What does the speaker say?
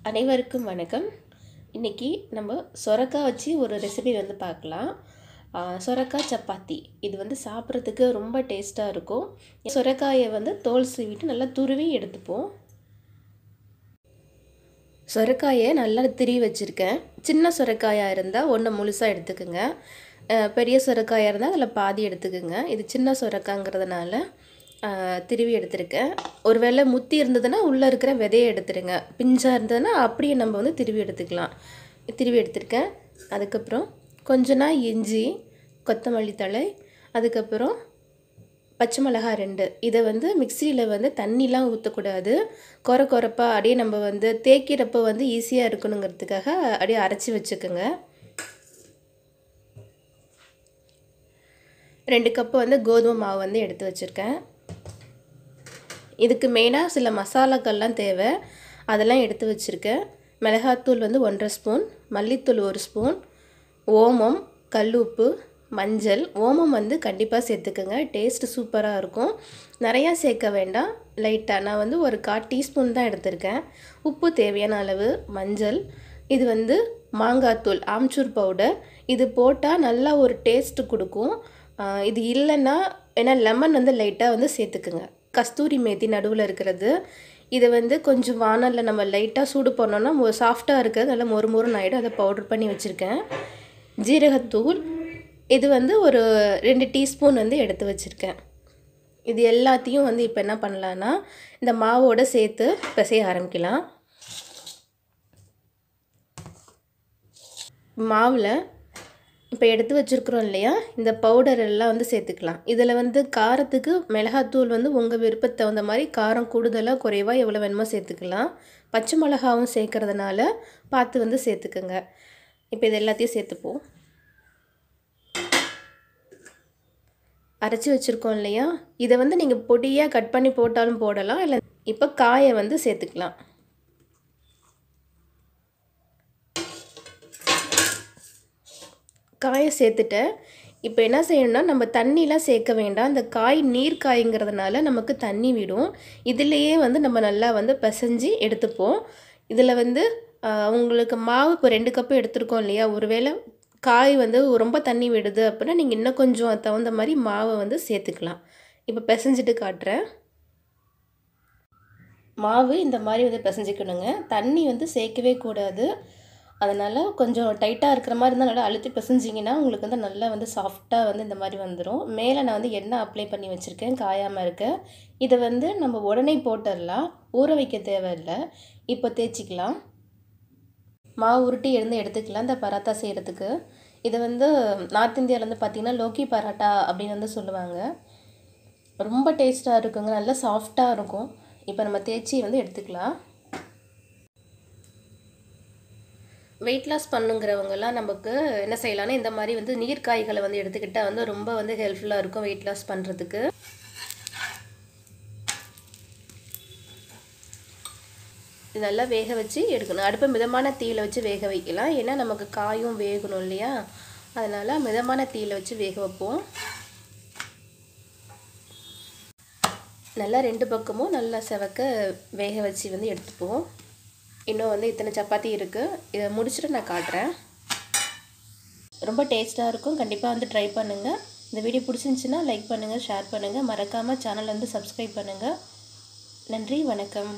அனைவருக்கும் வணக்கம். இன்றைக்கி நம்ம சொரக்காய் வச்சு ஒரு ரெசிபி பார்க்கலாம். சொரக்காய் சப்பாத்தி. இது சாப்பிட்றதுக்கு ரொம்ப டேஸ்ட்டாக இருக்கும். சொரக்காயை தோல் சீவிட்டு நல்லா துருவி எடுத்துப்போம். சொரக்காயை நல்லா திருவி வச்சுருக்கேன். சின்ன சொரக்காயாக இருந்தால் ஒன்று முழுசாக எடுத்துக்குங்க. பெரிய சொரக்காயாக இருந்தால் அதில் பாதி எடுத்துக்குங்க. இது சின்ன சொரக்காங்கிறதுனால திருவி எடுத்துருக்கேன். ஒருவேளை முத்தி இருந்ததுன்னா உள்ளே இருக்கிற விதையை எடுத்துருங்க. பிஞ்சாக இருந்ததுன்னா அப்படியே நம்ம திருவி எடுத்துக்கலாம். திருவி எடுத்துருக்கேன். அதுக்கப்புறம் கொஞ்ச இஞ்சி, கொத்தமல்லி தழை, அதுக்கப்புறம் பச்சை மிளகாய் 2. இதை மிக்சியில் தண்ணிலாம் ஊற்றக்கூடாது. கொரப்பாக அப்படியே நம்ம தேய்க்கிறப்போ ஈஸியாக இருக்கணுங்கிறதுக்காக அப்படியே அரைச்சி வச்சுக்கோங்க. 2 கப்பு கோதுமை மாவு எடுத்து வச்சுருக்கேன். இதுக்கு மெயினாக சில மசாலாக்கள்லாம் தேவை, அதெல்லாம் எடுத்து வச்சுருக்கேன். மிளகாத்தூள் 1½ ஸ்பூன், மல்லித்தூள் 1 ஸ்பூன், ஓமம், கல்லுப்பு, மஞ்சள். ஓமம் கண்டிப்பாக சேர்த்துக்குங்க, டேஸ்ட்டு சூப்பராக இருக்கும். நிறையா சேர்க்க வேண்டாம், லைட்டாக. நான் ஒரு 1/4 டீஸ்பூன் தான் எடுத்திருக்கேன். உப்பு தேவையான அளவு, மஞ்சள். இது மாங்காத்தூள், ஆம்ச்சூர் பவுடர். இது போட்டால் நல்லா ஒரு டேஸ்ட்டு கொடுக்கும். இது இல்லைன்னா ஏன்னா லெமன் லைட்டாக சேர்த்துக்குங்க. கஸ்தூரி மேத்தி நடுவில் இருக்கிறது. இதை கொஞ்சம் வானலில் நம்ம லைட்டாக சூடு பண்ணோன்னா சாஃப்டாக இருக்கிறது நல்லா மொறுமொறுன்னு ஆகிடும். அதை பவுடர் பண்ணி வச்சுருக்கேன். ஜீரகத்தூள் இது ஒரு 2 டீஸ்பூன் எடுத்து வச்சுருக்கேன். இது எல்லாத்தையும் இப்போ என்ன பண்ணலான்னா இந்த மாவோடு சேர்த்து பிசைய ஆரம்பிக்கலாம். மாவில் இப்போ எடுத்து வச்சுருக்குறோம் இல்லையா, இந்த பவுடர் எல்லாம் சேர்த்துக்கலாம். இதில் காரத்துக்கு மிளகாத்தூள் உங்கள் விருப்பத்தை தகுந்த மாதிரி காரம் கூடுதலாக குறைவாக எவ்வளோ வேணுமோ சேர்த்துக்கலாம். பச்சை மிளகாவும் சேர்க்கறதுனால பார்த்து சேர்த்துக்குங்க. இப்போ இது எல்லாத்தையும் சேர்த்துப்போம். அரைச்சி வச்சுருக்கோம் இல்லையா, இதை நீங்கள் பொடியாக கட் பண்ணி போட்டாலும் போடலாம். இல்லை இப்போ காயை சேர்த்துக்கலாம். காயை சேர்த்துட்டேன். இப்போ என்ன செய்யணும்னா நம்ம தண்ணிலாம் சேர்க்க வேண்டாம். இந்த காய் நீர் காய்ங்கிறதுனால நமக்கு தண்ணி விடும். இதிலேயே நம்ம நல்லா பிசைஞ்சு எடுத்துப்போம். இதில் உங்களுக்கு மாவு இப்போ 2 கப்பு எடுத்துருக்கோம் இல்லையா, ஒருவேளை காய் ரொம்ப தண்ணி விடுது அப்படின்னா நீங்கள் இன்னும் கொஞ்சம் தகுந்த மாதிரி மாவை சேர்த்துக்கலாம். இப்போ பிசைஞ்சிட்டு காட்டுறேன். மாவு இந்த மாதிரி பிசைஞ்சிக்கணுங்க. தண்ணி சேர்க்கவே கூடாது. அதனால் கொஞ்சம் டைட்டாக இருக்கிற மாதிரி இருந்தால் நல்லா அழுத்தி பிசைஞ்சிங்கன்னா உங்களுக்கு நல்லா சாஃப்டாக இந்த மாதிரி வந்துடும். மேலே நான் எண்ணெய் அப்ளை பண்ணி வச்சுருக்கேன், காயாமல் இருக்க. இதை நம்ம உடனே போட்டுடலாம், ஊற வைக்க தேவையில்லை. இப்போ தேய்ச்சிக்கலாம். மாவு உருட்டி எடுத்துக்கலாம் இந்த பராத்தா செய்கிறதுக்கு. இதை நார்த் இந்தியாவிலேருந்து பார்த்திங்கன்னா லோக்கி பராட்டா அப்படின்னு சொல்லுவாங்க. ரொம்ப டேஸ்ட்டாக இருக்குங்க, நல்லா சாஃப்டாக இருக்கும். இப்போ நம்ம தேய்ச்சி எடுத்துக்கலாம். வெயிட் லாஸ் பண்ணுங்கிறவங்கெல்லாம் நமக்கு என்ன செய்யலாம்னா இந்த மாதிரி நீர் காய்களை எடுத்துக்கிட்டால் ரொம்ப ஹெல்ப்ஃபுல்லாக இருக்கும் வெயிட் லாஸ் பண்ணுறதுக்கு. இது நல்லா வேக வச்சு எடுக்கணும். அடுப்பை மிதமான தீயில் வச்சு வேக வைக்கலாம். ஏன்னா நமக்கு காயும் வேகணும் இல்லையா, அதனால் மிதமான தீயில் வச்சு வேக வைப்போம். நல்லா 2 பக்கமும் நல்லா செவக்க வேக வச்சு எடுத்துப்போம். இன்னும் இத்தனை சப்பாத்தி இருக்குது. இதை முடிச்சுட்டு நான் காட்டுறேன். ரொம்ப டேஸ்ட்டாக இருக்கும், கண்டிப்பாக ட்ரை பண்ணுங்கள். இந்த வீடியோ பிடிச்சிருந்துச்சின்னா லைக் பண்ணுங்கள், ஷேர் பண்ணுங்கள். மறக்காமல் சேனலை சப்ஸ்கிரைப் பண்ணுங்கள். நன்றி, வணக்கம்.